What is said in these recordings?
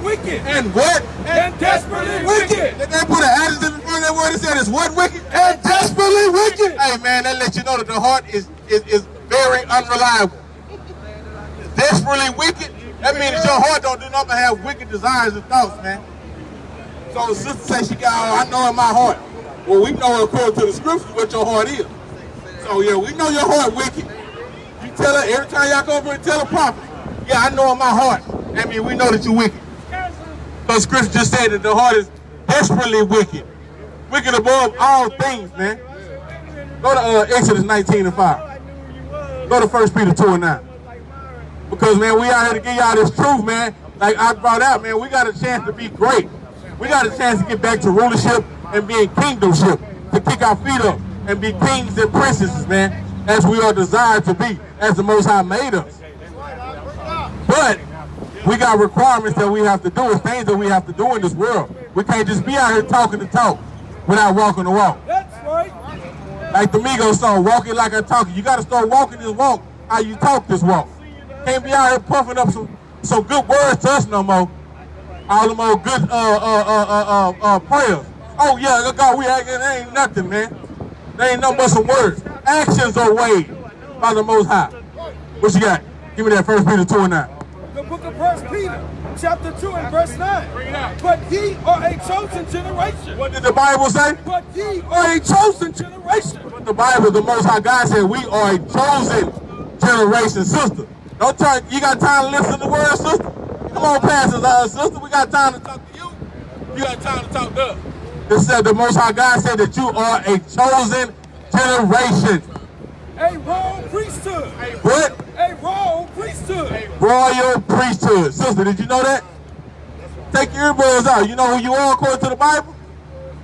wicked. And what? And desperately wicked. Did they put an adjective in front of that word that said it's what wicked? And desperately wicked. Hey man, that lets you know that the heart is very unreliable. Desperately wicked. That means that your heart don't do nothing but have wicked desires and thoughts, man. So the sister says she got, I know in my heart. Well, we know according to the scriptures what your heart is. So yeah, we know your heart wicked. You tell her every time y'all come over and tell a prophet, yeah, I know in my heart. That means we know that you're wicked. Because scripture just said that the heart is desperately wicked. Wicked above all things, man. Go to Exodus 19 and 5. Go to 1 Peter 2 and 9. Because, man, we out here to give y'all this truth, man. Like I brought out, man, we got a chance to be great. We got a chance to get back to rulership and being kingdomship, to kick our feet up and be kings and princesses, man, as we are desired to be, as the Most High made us. But we got requirements that we have to do, and things that we have to do in this world. We can't just be out here talking the talk without walking the walk. That's right. Like the Migos song, walking like I talk. You got to start walking this walk how you talk this walk. Can't be out here puffing up some good words to us no more. All them old good prayers. Oh yeah, God, there ain't nothing, man. There ain't nothing but some words. Actions are weighed by the Most High. What you got? Give me that 1 Peter 2 and 9. The book of 1 Peter, chapter 2 and verse 9. Bring it out. But ye are a chosen generation. What did the Bible say? But ye are a chosen generation. But the Bible, the Most High God said we are a chosen generation, sister. Don't try, you got time to listen to the word, sister? Come on, pastors, sister, we got time to talk to you. You got time to talk to us. It said the Most High God said that you are a chosen generation. A royal priesthood. What? A royal priesthood. A royal priesthood. Sister, did you know that? Take your earbuds out. You know who you are according to the Bible?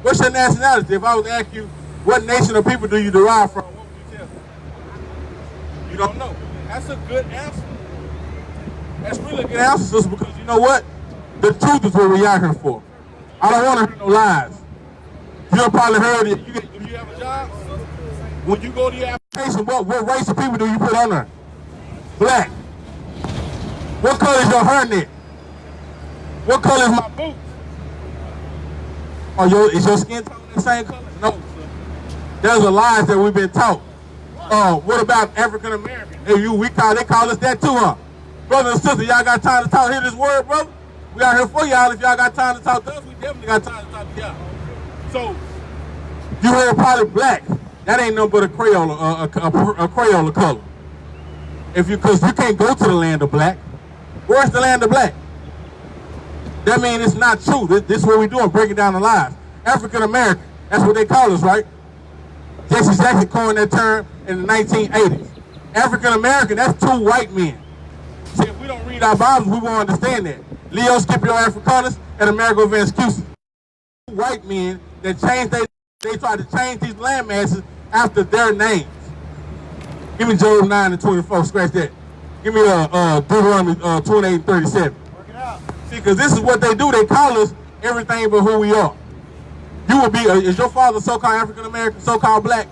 What's your nationality? If I was to ask you, what nation of people do you derive from? What would you tell me? You don't know. That's a good answer. That's really a good answer, sister, because you know what? The truth is what we out here for. I don't want to hear no lies. You've probably heard it. Do you have a job? When you go to your application, what race of people do you put on there? Black. What color is your hairnet? What color is my boots? Is your skin tone the same color? No. There's a lies that we've been taught. What about African American? They call us that too, huh? Brothers and sisters, y'all got time to talk, hear this word, brother? We out here for y'all. If y'all got time to talk to us, we definitely got time to talk to y'all. So, you heard probably black. That ain't nothing but a Crayola color. Because you can't go to the land of black. Where's the land of black? That means it's not true. This is what we're doing, breaking down the lies. African American, that's what they call us, right? Jesse Jackson coined that term in the 1980s. African American, that's two white men. See, if we don't read our Bibles, we won't understand that. Leo Scipio Africanus and Amerigo Vespucci. Two white men that they tried to change these land masses after their names. Give me Job 9 and 24, scratch that. Give me Deuteronomy 28 and 37. Work it out. See, because this is what they do. They call us everything but who we are. You will be, is your father so-called African-American, so-called black?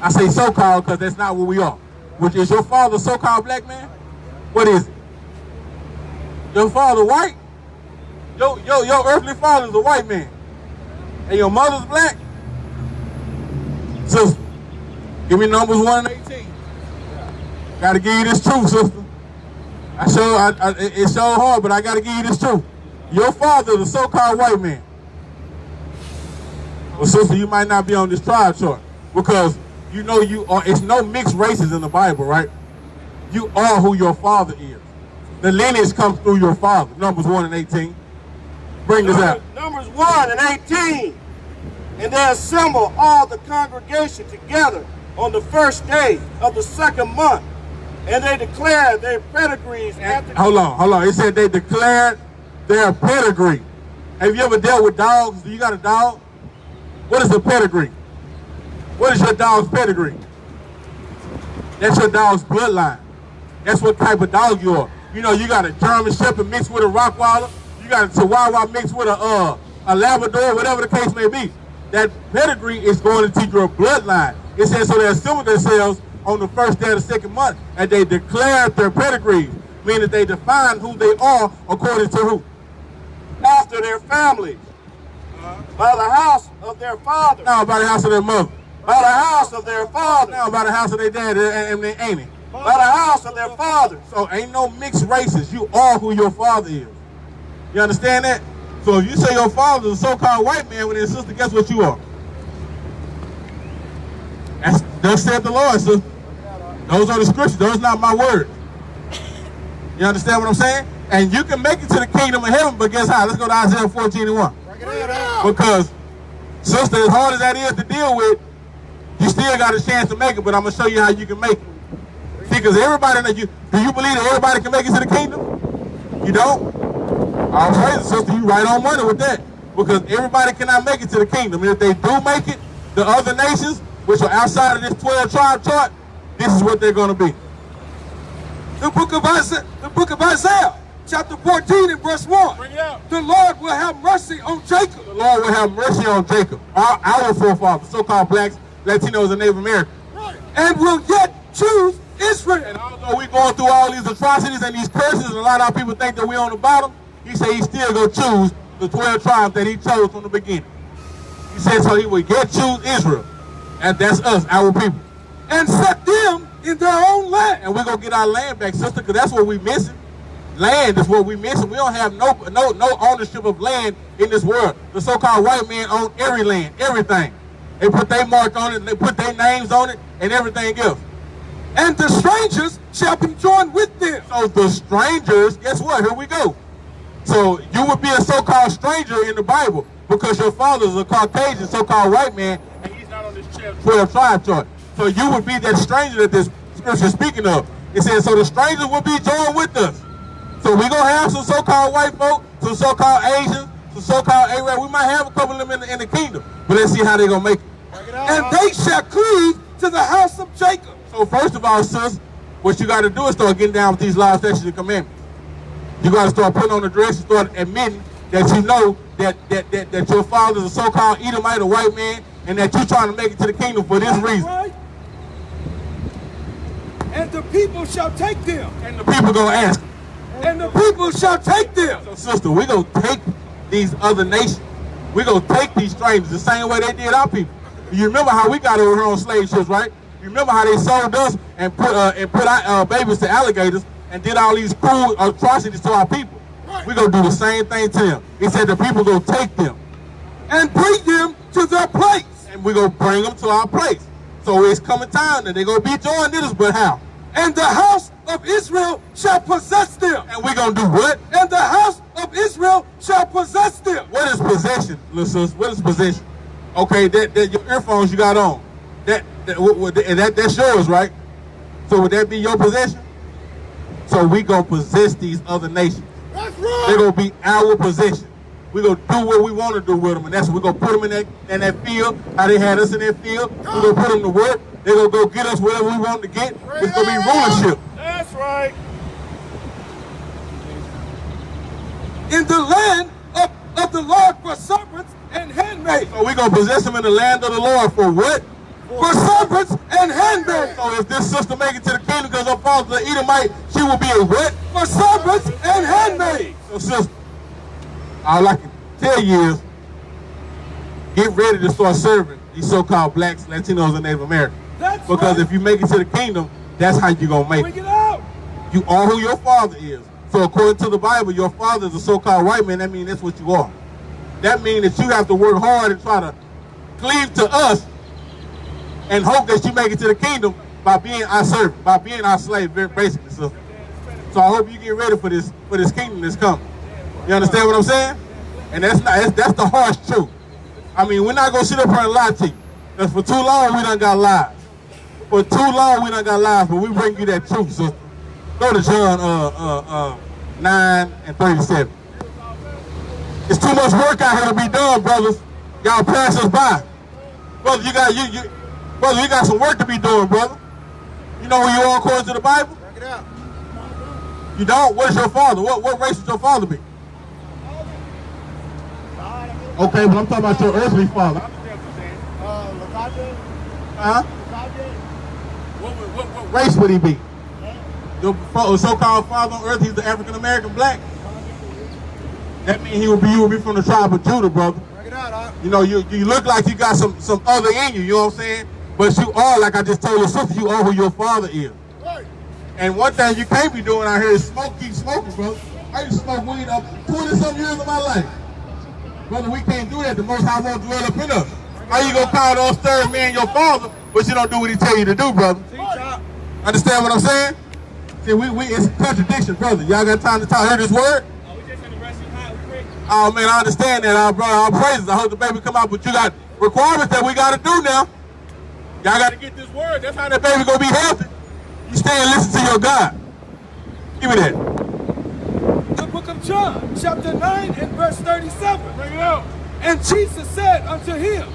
I say so-called because that's not what we are. Which is your father so-called black man? What is it? Your father white? Your earthly father is a white man. And your mother's black? Sister, give me Numbers 1 and 18. Gotta give you this truth, sister. It's so hard, but I gotta give you this truth. Your father is a so-called white man. Well, sister, you might not be on this trial chart because you know you are. It's no mixed races in the Bible, right? You are who your father is. The lineage comes through your father. Numbers 1 and 18. Bring this out. Numbers 1 and 18. And they assemble all the congregation together on the first day of the second month. And they declare their pedigrees after. Hold on. It said they declared their pedigree. Have you ever dealt with dogs? Do you got a dog? What is a pedigree? What is your dog's pedigree? That's your dog's bloodline. That's what type of dog you are. You know, you got a German Shepherd mixed with a Rottweiler. You got a Chihuahua mixed with a Labrador, whatever the case may be. That pedigree is going to teach your bloodline. It says so they assemble themselves on the first day of the second month and they declared their pedigrees, meaning they define who they are according to who? after their families, by the house of their father, Now by the house of their mother. by the house of their father, Now by the house of their dad, and they ain't it. by the house of their father. So ain't no mixed races. You are who your father is. You understand that? So if you say your father is a so-called white man with his sister, guess what you are? That's thus said the Lord, sister. Those are the scriptures. Those are not my words. You understand what I'm saying? And you can make it to the kingdom of heaven, but guess how? Let's go to Isaiah 14:1. Because, sister, as hard as that is to deal with, you still got a chance to make it, but I'm going to show you how you can make it. See, because everybody, do you believe that everybody can make it to the kingdom? You don't? All right, sister, you right on money with that. Because everybody cannot make it to the kingdom. And if they do make it, the other nations, which are outside of this 12-tribe chart, this is what they're going to be. The book of Isaiah, chapter 14 and verse 1. Bring it out. The Lord will have mercy on Jacob. The Lord will have mercy on Jacob, our forefathers, so-called blacks, Latinos, and Native Americans. And will yet choose Israel. And although we're going through all these atrocities and these curses, and a lot of our people think that we're on the bottom, he said he still going to choose the 12 tribes that he chose from the beginning. He said so he would yet choose Israel. And that's us, our people. And set them in their own land. And we're going to get our land back, sister, because that's what we're missing. Land is what we're missing. We don't have no ownership of land in this world. The so-called white man own every land, everything. They put their mark on it, they put their names on it, and everything else. And the strangers shall be joined with them. So the strangers, guess what? Here we go. So you would be a so-called stranger in the Bible because your father is a Caucasian so-called white man, and he's not on this 12 tribe chart. So you would be that stranger that this scripture is speaking of. It says, so the strangers will be joined with us. So we're going to have some so-called white folk, some so-called Asians, some so-called Arab. We might have a couple of them in the kingdom, but let's see how they're going to make it. And they shall cleave to the house of Jacob. So first of all, sis, what you got to do is start getting down with these laws, statutes, and commandments. You got to start putting on the dress and start admitting that you know that your father is a so-called Edomite, a white man, and that you're trying to make it to the kingdom for this reason. Right? And the people shall take them. And the people going to ask. And the people shall take them. So sister, we're going to take these other nations. We're going to take these strangers the same way they did our people. You remember how we got over here on slave ships, right? You remember how they sold us and put our babies to alligators and did all these cruel atrocities to our people. Right. We're going to do the same thing to them. He said the people going to take them. And bring them to their place. And we're going to bring them to our place. So it's coming time that they're going to be joined in us, but how? And the house of Israel shall possess them. And we're going to do what? And the house of Israel shall possess them. What is possession, little sis? What is possession? Okay, that your earphones you got on. That's yours, right? So would that be your possession? So we going to possess these other nations. That's right. They're going to be our possession. We're going to do what we want to do with them. And that's what we're going to put them in that field, how they had us in that field. We're going to put them to work. They're going to go get us whatever we want to get. It's going to be rulership. That's right. In the land of the Lord for servants and handmaids. So we're going to possess them in the land of the Lord for what? For servants and handmaids. So if this sister make it to the kingdom because her father's an Edomite, she will be a what? For servants and handmaids. So sister, all I can tell you is, get ready to start serving these so-called blacks, Latinos, and Native Americans. That's because right. if you make it to the kingdom, that's how you're going to make Bring it. it out. You are who your father is. So according to the Bible, your father is a so-called white man. That means that's what you are. That means that you have to work hard and try to cleave to us and hope that you make it to the kingdom by being our servant, by being our slave, basically. So I hope you get ready for this kingdom that's coming. You understand what I'm saying? And that's the harsh truth. I mean, we're not going to sit up here and lie to you. Because for too long, we done got lies. For too long, we done got lies, but we bring you that truth, sister. Go to John 9:37. It's too much work out here to be done, brothers. Y'all pass us by. Brother, you got some work to be doing, brother. You know who you are according to the Bible? Check it out. You don't? What is your father? What race would your father be? Okay, but I'm talking about your earthly father. Huh? What race would he be? Your so-called father on earth, he's the African-American black. That means you will be from the tribe of Judah, brother. You know, you look like you got some other in you, you know what I'm saying? But you are, like I just told your sister, you are who your father is. Right. And one thing you can't be doing out here is keep smoking, brother. I used to smoke weed up 20-some years of my life. Brother, we can't do that. The Most High won't dwell up in us. How you gonna call those third man your father, but you don't do what he tell you to do, brother? Understand what I'm saying? See, it's a contradiction, brother. Y'all got time to hear this word? Oh man, I understand that, brother. All praises. I hope the baby come out, but you got requirements that we got to do now. Y'all got to get this word. That's how that baby gonna be healthy. You stay and listen to your God. Give me that. The book of John, chapter 9 and verse 37. Bring it out. And Jesus said unto him,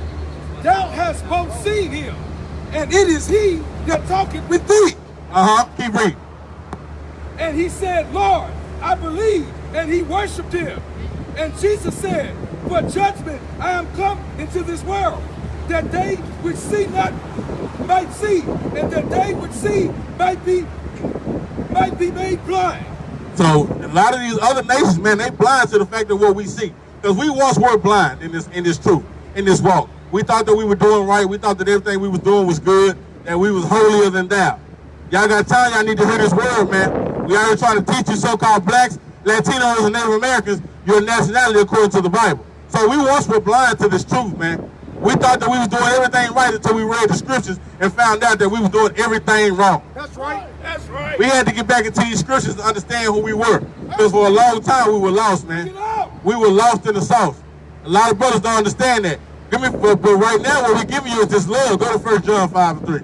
Thou hast both seen him, and it is he that talketh with thee. Keep reading. And he said, Lord, I believe. And he worshipped him. And Jesus said, For judgment I am come into this world, that they which see not might see, and that they which see might be made blind. So a lot of these other nations, man, they blind to the fact of what we see. Because we once were blind in this truth, in this walk. We thought that we were doing right. We thought that everything we was doing was good, that we was holier than thou. Y'all got time, y'all need to hear this word, man. We out here trying to teach you so-called blacks, Latinos, and Native Americans your nationality according to the Bible. So we once were blind to this truth, man. We thought that we was doing everything right until we read the scriptures and found out that we was doing everything wrong. That's right. That's right. We had to get back into these scriptures to understand who we were. Because for a long time we were lost, man. We were lost in the sauce. A lot of brothers don't understand that. But right now what we're giving you is this love. Go to 1 John 5 and 3.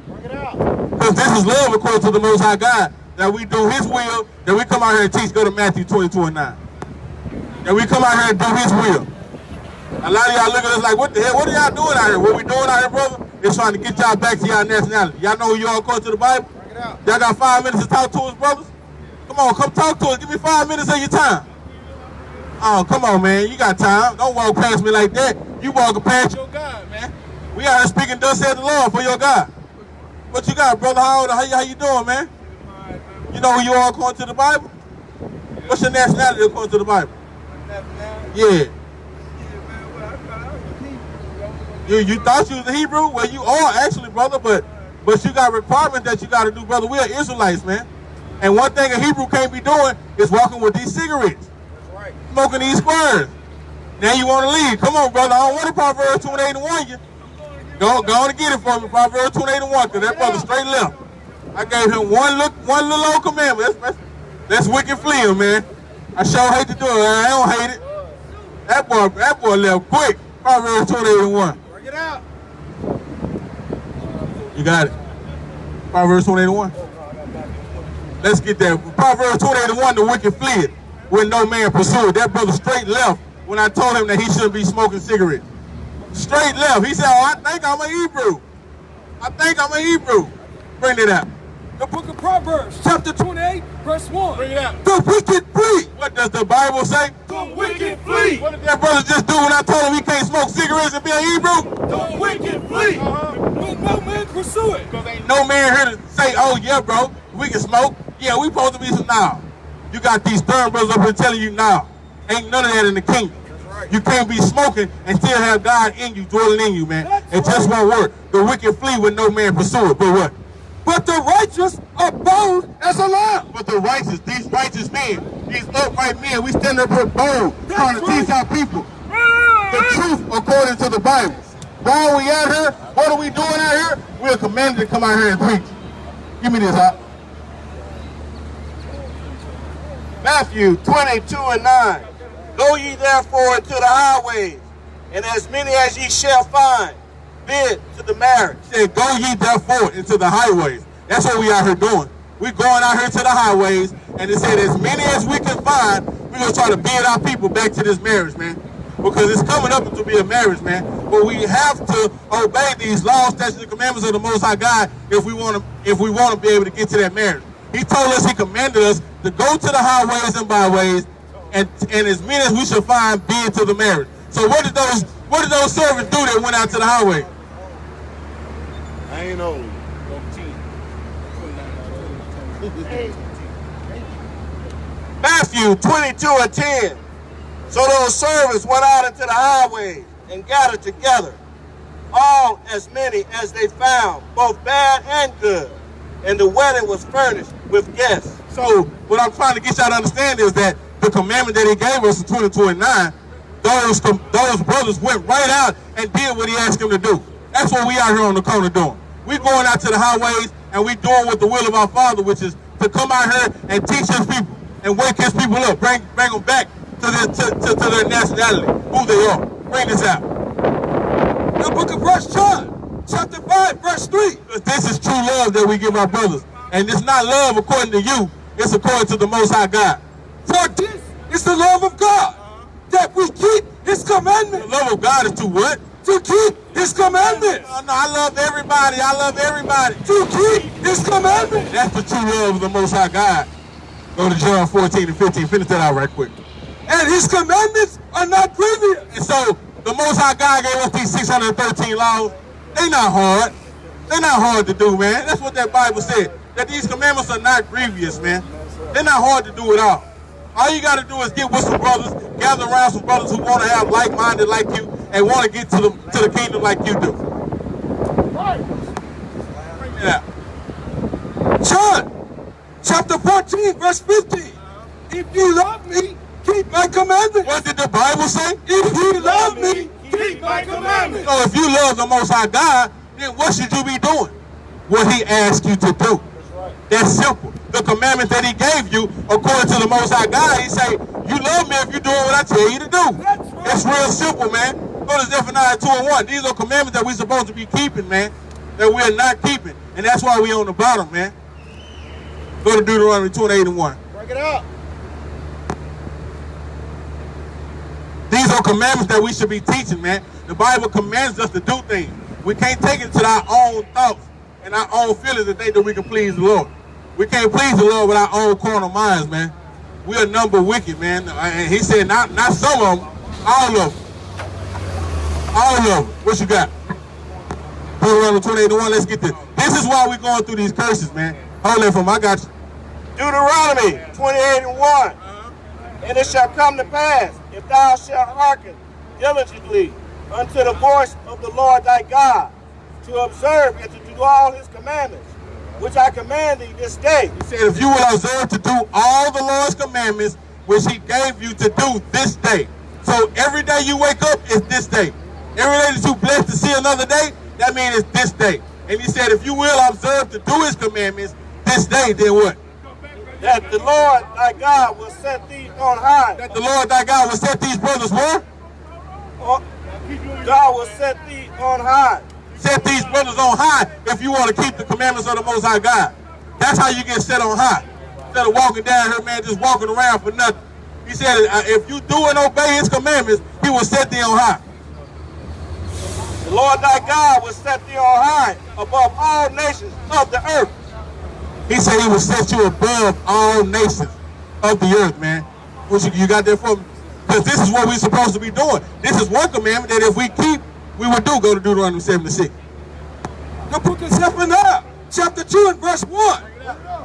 Because this is love according to the Most High God. That we do His will, that we come out here and teach. Go to Matthew 22 and 9. That we come out here and do His will. A lot of y'all look at us like, what the hell? What are y'all doing out here? What we doing out here, brother? Is trying to get y'all back to y'all nationality. Y'all know who you are according to the Bible? Y'all got 5 minutes to talk to us, brothers? Come on, come talk to us. Give me 5 minutes of your time. Oh, come on, man. You got time. Don't walk past me like that. You walking past your God, man. We out here speaking, thus said the Lord, for your God. What you got, brother? How you doing, man? You know who you are according to the Bible? What's your nationality according to the Bible? Yeah. You thought you was a Hebrew? Well, you are actually, brother, but you got requirements that you got to do, brother. We are Israelites, man. And one thing a Hebrew can't be doing is walking with these cigarettes. That's right. Smoking these squares. Now you want to leave. Come on, brother. I don't want to Proverbs 28 and 1 you. Go on and get it for me, Proverbs 28 and 1, because that brother straight left. I gave him one little old commandment. That's wicked fleeing, man. I sure hate to do it. I don't hate it. That boy left quick. Proverbs 28 and 1. Bring it out. You got it. Proverbs 28 and 1. Let's get that. Proverbs 28 and 1, the wicked fled when no man pursued. That brother straight left when I told him that he shouldn't be smoking cigarettes. Straight left. He said, oh, I think I'm a Hebrew. I think I'm a Hebrew. Bring it out. The book of Proverbs, chapter 28, verse 1. Bring it out. The wicked flee. What does the Bible say? The wicked flee. What did that brother just do when I told him he can't smoke cigarettes and be a Hebrew? The wicked flee. When no man pursue it. Because ain't no man here to say, oh, yeah, bro, we can smoke. Yeah, we supposed to be some now. You got these stern brothers up here telling you now. Ain't none of that in the kingdom. Right. You can't be smoking and still have God in you, dwelling in you, man. It just won't work. The wicked flee when no man pursue it. But what? But the righteous are bold as a lion. But the righteous, these righteous men, these upright men, we stand up here bold, trying to teach our people the truth according to the Bible. While we out here, what are we doing out here? We're commanded to come out here and preach. Give me this, Hop. Matthew 22 and 9. Go ye therefore into the highways, and as many as ye shall find, bid to the marriage. He said, go ye therefore into the highways. That's what we out here doing. We're going out here to the highways, and it said as many as we can find, we're going to try to bid our people back to this marriage, man. Because it's coming up to be a marriage, man. But we have to obey these laws, statutes, and commandments of the Most High God if we want to be able to get to that marriage. He told us, he commanded us to go to the highways and byways, and as many as we shall find, bid to the marriage. So what did those servants do that went out to the highway? I ain't old. Matthew 22 and 10. So those servants went out into the highways and gathered together all as many as they found, both bad and good. And the wedding was furnished with guests. So what I'm trying to get y'all to understand is that the commandment that he gave us in 2029, those brothers went right out and did what he asked them to do. That's what we out here on the corner doing. We going out to the highways and we doing what the will of our Father, which is to come out here and teach his people and wake his people up, bring them back to their nationality, who they are. Bring this out. The book of 1 John, chapter 5, verse 3. This is true love that we give our brothers. And it's not love according to you, it's according to the Most High God. For this is the love of God, that we keep his commandments. The love of God is to what? To keep his commandments. No, I love everybody. I love everybody. To keep his commandments. That's the true love of the Most High God. Go to John 14 and 15. Finish that out right quick. And his commandments are not grievous. And so the Most High God gave us these 613 laws. They not hard. They're not hard to do, man. That's what that Bible said. That these commandments are not grievous, man. They're not hard to do at all. All you got to do is get with some brothers, gather around some brothers who want to have like-minded like you and want to get to the kingdom like you do. Bring it out. John, chapter 14, verse 15. If you love me, keep my commandments. What did the Bible say? If you love me, keep my commandments. So if you love the Most High God, then what should you be doing? What he asked you to do. That's simple. The commandment that he gave you, according to the Most High God, he say, you love me if you're doing what I tell you to do. It's real simple, man. Go to Zephaniah 2 and 1. These are commandments that we're supposed to be keeping, man, that we're not keeping. And that's why we're on the bottom, man. Go to Deuteronomy 28 and 1. Break it up. These are commandments that we should be teaching, man. The Bible commands us to do things. We can't take it to our own thoughts and our own feelings and think that we can please the Lord. We can't please the Lord with our own carnal minds, man. We are number wicked, man. And he said not some of them, all of them. All of them. What you got? Deuteronomy 28 and 1, let's get this. This is why we're going through these curses, man. Hold that for me, I got you. Deuteronomy 28 and 1. And it shall come to pass, if thou shalt hearken diligently unto the voice of the Lord thy God, to observe and to do all his commandments, which I command thee this day. He said, if you will observe to do all the Lord's commandments, which he gave you to do this day. So every day you wake up is this day. Every day that you blessed to see another day, that means it's this day. And he said, if you will observe to do his commandments this day, then what? That the Lord thy God will set thee on high. That the Lord thy God will set these brothers where? God will set thee on high. Set these brothers on high if you want to keep the commandments of the Most High God. That's how you get set on high. Instead of walking down here, man, just walking around for nothing. He said, if you do and obey his commandments, he will set thee on high. The Lord thy God will set thee on high above all nations of the earth. He said he will set you above all nations of the earth, man. What you got there for me? Because this is what we're supposed to be doing. This is one commandment that if we keep, we would do. Go to Deuteronomy 76. The book of Zephaniah, chapter 2 and verse 1.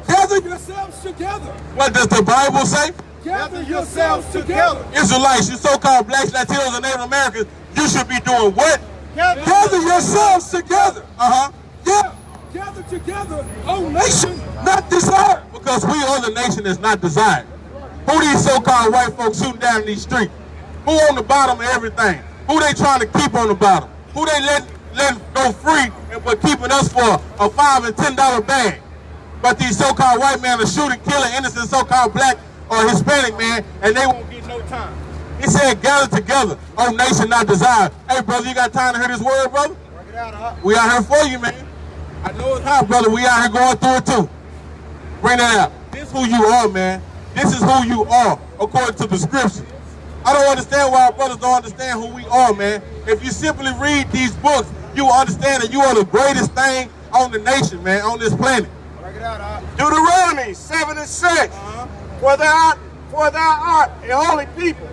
Gather yourselves together. What does the Bible say? Gather yourselves together. Israelites, you so-called blacks, Latinos, and Native Americans, you should be doing what? Gather yourselves together. Uh-huh. Yeah. Gather together, O nation, not desired. Because we are the nation that's not desired. Who these so-called white folks shooting down in these streets? Who on the bottom of everything? Who they trying to keep on the bottom? Who they letting go free but keeping us for a $5 and $10 bag? But these so-called white men are shooting, killing innocent so-called black or Hispanic man, and they won't get no time. He said, gather together, O nation not desired. Hey, brother, you got time to hear this word, brother? We out here for you, man. I know it's hot, brother. We out here going through it, too. Bring that out. This is who you are, man. This is who you are, according to the scriptures. I don't understand why our brothers don't understand who we are, man. If you simply read these books, you will understand that you are the greatest thing on the nation, man, on this planet. Deuteronomy 7 and 6. For thou art a holy people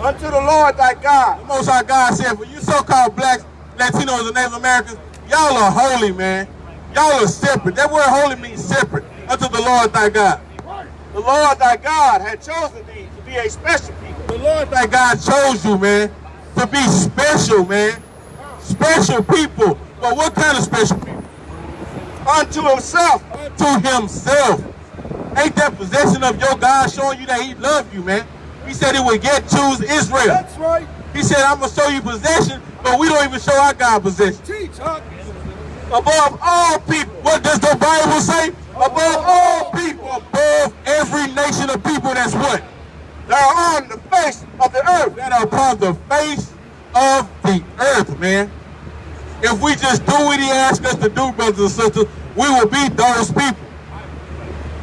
unto the Lord thy God. The Most High God said, for you so-called blacks, Latinos, and Native Americans, y'all are holy, man. Y'all are separate. That word holy means separate unto the Lord thy God. The Lord thy God had chosen thee to be a special people. The Lord thy God chose you, man, to be special, man. Special people. But what kind of special people? Unto himself. Unto himself. Ain't that possession of your God showing you that he loved you, man? He said he would yet choose Israel. That's right. He said, I'm going to show you possession, but we don't even show our God possession. Teach, huh? Above all people. What does the Bible say? Above all people. Above every nation of people that's what? That are on the face of the earth. That are upon the face of the earth, man. If we just do what he asks us to do, brothers and sisters, we will be those people.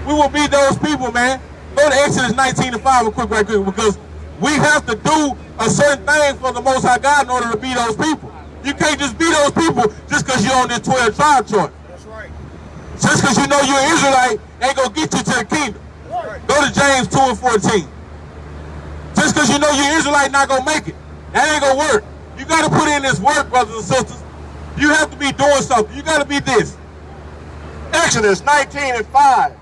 We will be those people, man. Go to Exodus 19:5 right quick, because we have to do a certain thing for the Most High God in order to be those people. You can't just be those people just because you're on this 12 tribe chart. That's right. Just because you know you're an Israelite ain't going to get you to the kingdom. Right. Go to James 2:14. Just because you know you're Israelite not going to make it. That ain't going to work. You got to put in this work, brothers and sisters. You have to be doing something. You got to be this. Exodus 19:5.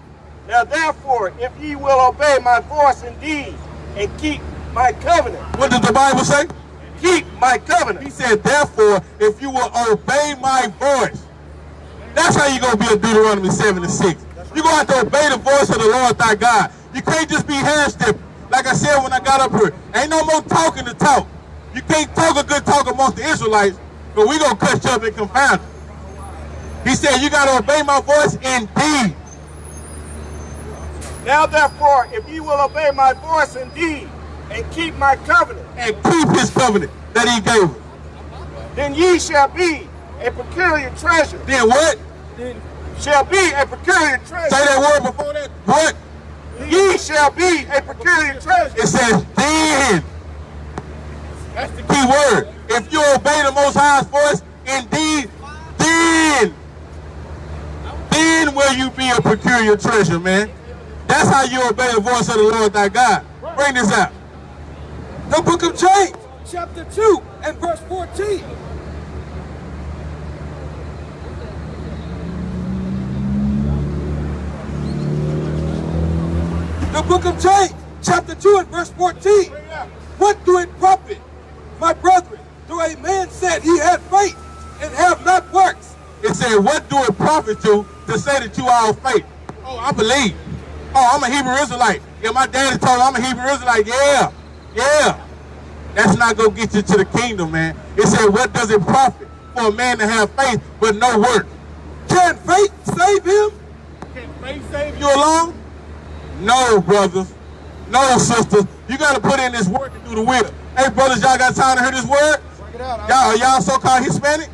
Now therefore, if ye will obey my voice indeed, and keep my covenant. What does the Bible say? Keep my covenant. He said, therefore, if you will obey my voice. That's how you're going to be a Deuteronomy 7:6. You're going to have to obey the voice of the Lord thy God. You can't just be hand-stepping. Like I said when I got up here, ain't no more talking to talk. You can't talk a good talk amongst the Israelites, but we going to cut you up and confound you. He said, you got to obey my voice indeed. Now therefore, if ye will obey my voice indeed, and keep my covenant, and keep his covenant that he gave us, then ye shall be a peculiar treasure. then what? Then shall be a peculiar treasure. Say that word before that. What? Ye shall be a peculiar treasure. It says then. That's the key word. If you obey the Most High's voice, indeed, then will you be a peculiar treasure, man. That's how you obey the voice of the Lord thy God. Bring this out. The book of James, chapter 2 and verse 14. The book of James, chapter 2 and verse 14. What do it profit, my brethren, though a man said he had faith and have not works? It said, what do it profit you to say that you are of faith? Oh, I believe. Oh, I'm a Hebrew Israelite. Yeah, my daddy told me I'm a Hebrew Israelite. Yeah. That's not going to get you to the kingdom, man. It said, what does it profit for a man to have faith but no work? Can faith save him? Can faith save you alone? No, brothers. No, sisters. You got to put in this work and do the will. Hey, brothers, y'all got time to hear this word? Y'all so-called Hispanic?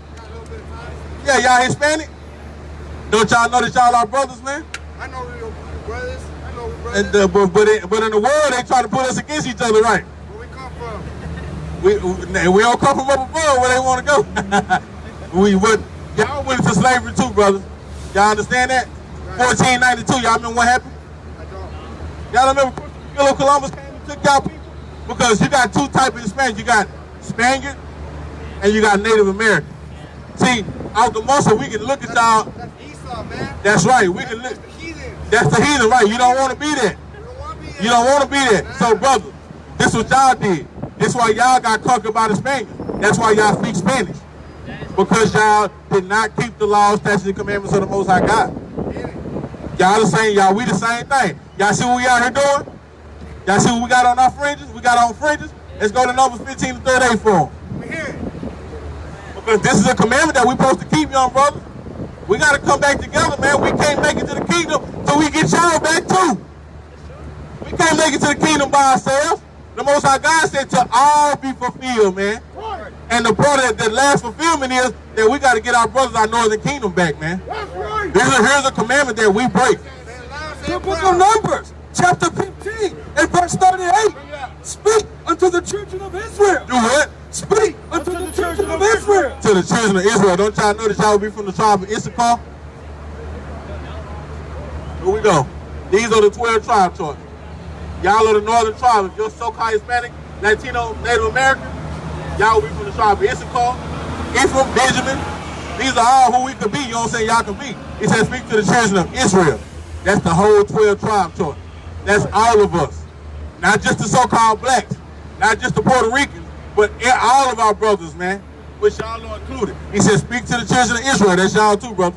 Yeah, y'all Hispanic? Don't y'all know that y'all are brothers, man? I know we're brothers. I know we're brothers. And, but in the world, they try to put us against each other, right? Where we come from? We don't come from up above where they want to go. Y'all went into slavery too, brothers. Y'all understand that? 1492, y'all remember what happened? I don't. Y'all remember Christopher Columbus came and took y'all people? Because you got two types of Spaniards. You got Spaniard and you got Native American. See, out the muscle, we can look at y'all. That's Esau, man. That's right. We can look. That's the heathen. That's the heathen, right? You don't want to be that. We don't want to be there. You don't want to be that. So, brother, this what y'all did. This why y'all got conquered by the Spaniards. That's why y'all speak Spanish. Because y'all did not keep the laws, statutes, and commandments of the Most High God. Y'all the same. Y'all, we the same thing. Y'all see what we out here doing? Y'all see what we got on our fringes? We got on fringes. Let's go to Numbers 15 to 38 for them. We here. Because this is a commandment that we're supposed to keep, young brother. We got to come back together, man. We can't make it to the kingdom till we get y'all back too. We can't make it to the kingdom by ourselves. The Most High God said to all be fulfilled, man. Right. And the last fulfillment is that we got to get our brothers, our northern kingdom back, man. That's right. Here's a commandment that we break. The book of Numbers, chapter 15 and verse 38. Speak unto the children of Israel. Do what? Speak unto the children of Israel. To the children of Israel. Don't y'all know that y'all will be from the tribe of Issachar? Here we go. These are the 12 tribe charts. Y'all are the northern tribe. If you're so-called Hispanic, Latino, Native American, y'all will be from the tribe of Issachar, Ephraim, Benjamin. These are all who we could be. You know what I'm saying? Y'all can be. It says speak to the children of Israel. That's the whole 12 tribe chart. That's all of us. Not just the so-called blacks. not just the Puerto Ricans, but all of our brothers, man, which y'all are included. He said, speak to the children of Israel. That's y'all too, brother.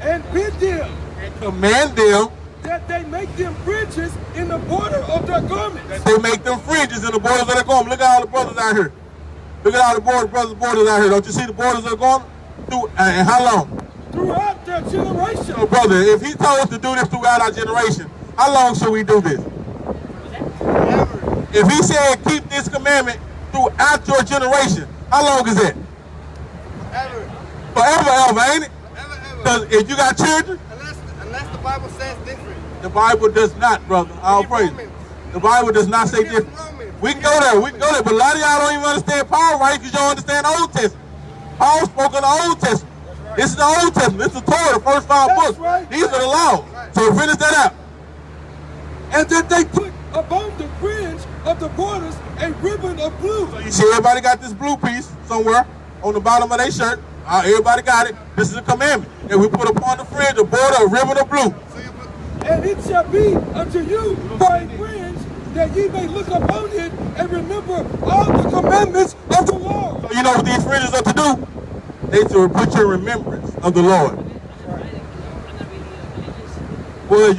And bid them. And command them that they make them fringes in the border of their garments. That they make them fringes in the borders of their garments. Look at all the brothers out here. Look at all the borders out here. Don't you see the borders of the garment? And how long? Throughout their generation. So, brother, if he told us to do this throughout our generation, how long should we do this? Ever. If he said keep this commandment throughout your generation, how long is that? Ever. Forever, ain't it? Ever. Because if you got children, Unless the Bible says different. the Bible does not, brother. I'll praise you. The Bible does not say different. We can go there, but a lot of y'all don't even understand Paul, right? Because you don't understand the Old Testament. Paul spoke of the Old Testament. This is the Old Testament. This is the Torah, the first 5 books. Right. These are the laws. So finish that out. And that they put above the fringe of the borders a ribbon of blue. So you see everybody got this blue piece somewhere on the bottom of their shirt. Everybody got it. This is a commandment. And we put upon the fringe a border, a ribbon of blue. And it shall be unto you for a fringe, that ye may look upon it and remember all the commandments of the Lord. So you know what these fringes are to do? They to put you in remembrance of the Lord. Well,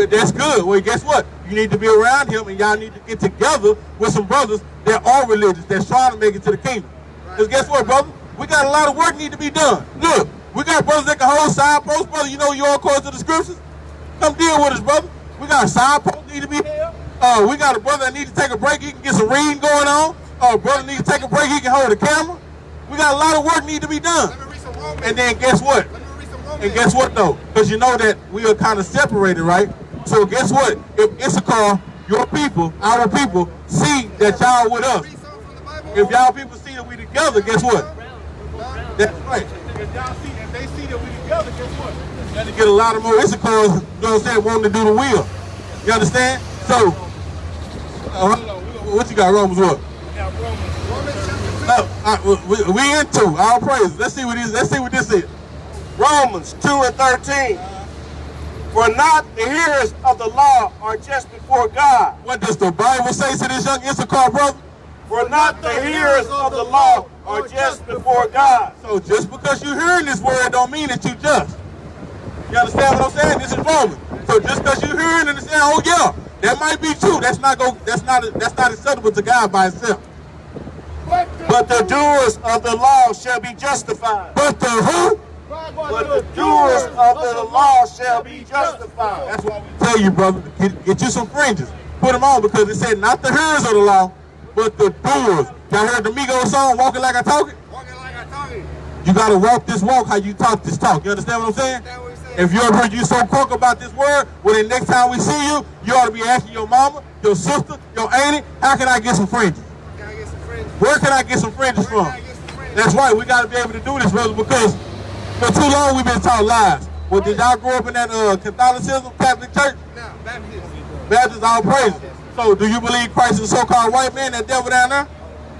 that's good. Well, guess what? You need to be around him, and y'all need to get together with some brothers that are religious, that's trying to make it to the kingdom. Because guess what, brother? We got a lot of work need to be done. Look, we got brothers that can hold side posts, brother. You know you all according to the scriptures. Come deal with us, brother. We got a side post need to be held. We got a brother that need to take a break. He can get some reading going on. Brother need to take a break. He can hold the camera. We got a lot of work need to be done. And then guess what? And guess what though? Because you know that we are kind of separated, right? So guess what? If Issachar, your people, our people, see that y'all with us. If y'all people see that we together, guess what? That's right. If they see that we together, guess what? You got to get a lot of more Issachars, you know what I'm saying, wanting to do the will. You understand? So, what you got, Romans what? We into all praise. Let's see what this is. Romans 2:13. For not the hearers of the law are just before God. What does the Bible say to this young Issachar brother? For not the hearers of the law are just before God. So just because you're hearing this word don't mean that you just. You understand what I'm saying? This is Romans. So just because you're hearing it and saying, oh yeah, that might be true. That's not acceptable to God by itself. But the doers of the law shall be justified. But the who? But the doers of the law shall be justified. That's why we tell you, brother, get you some fringes. Put them on because it said not the hearers of the law, but the doers. Y'all heard the Migos song, Walking Like I Talk It? Walking like I talk it. You got to walk this walk how you talk this talk. You understand what I'm saying? If you ever heard you so crunk about this word, well then next time we see you, you ought to be asking your mama, your sister, your auntie, how can I get some fringes? Where can I get some fringes from? That's right, we got to be able to do this, brother, because for too long we've been taught lies. Well, did y'all grow up in that Catholicism, Catholic Church? No, Baptist. Baptist, all praise. So do you believe Christ is a so-called white man, that devil down there?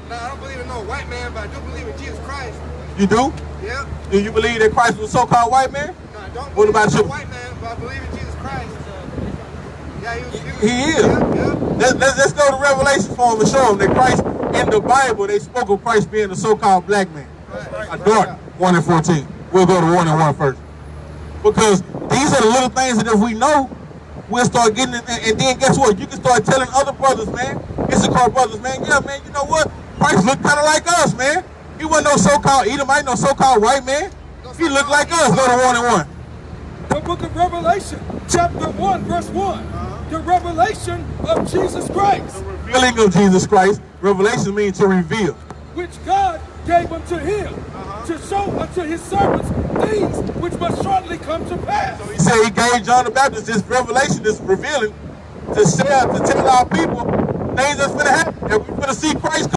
No, I don't believe in no white man, but I do believe in Jesus Christ. You do? Yep. Do you believe that Christ was a so-called white man? No, I don't What believe about in you? no white man, but I believe in Jesus Christ. Yeah, He is. Yep. Let's go to Revelation for him and show him that Christ, in the Bible, they spoke of Christ being a so-called black man. A dark 1 and 14. We'll go to 1 and 1 first. Because these are the little things that if we know, we'll start getting it. And then guess what? You can start telling other brothers, man, Issachar brothers, man, yeah, man, you know what? Christ looked kind of like us, man. He wasn't no so-called Edomite, no so-called white man. He looked like us. Go to 1 and 1. The book of Revelation, chapter 1, verse 1. The revelation of Jesus Christ. The revealing of Jesus Christ. Revelation means to reveal. Which God gave unto him to show unto his servants things which must shortly come to pass. So he said he gave John the Baptist this revelation, this revealing, to tell our people things that's going to happen. And we're going to see Christ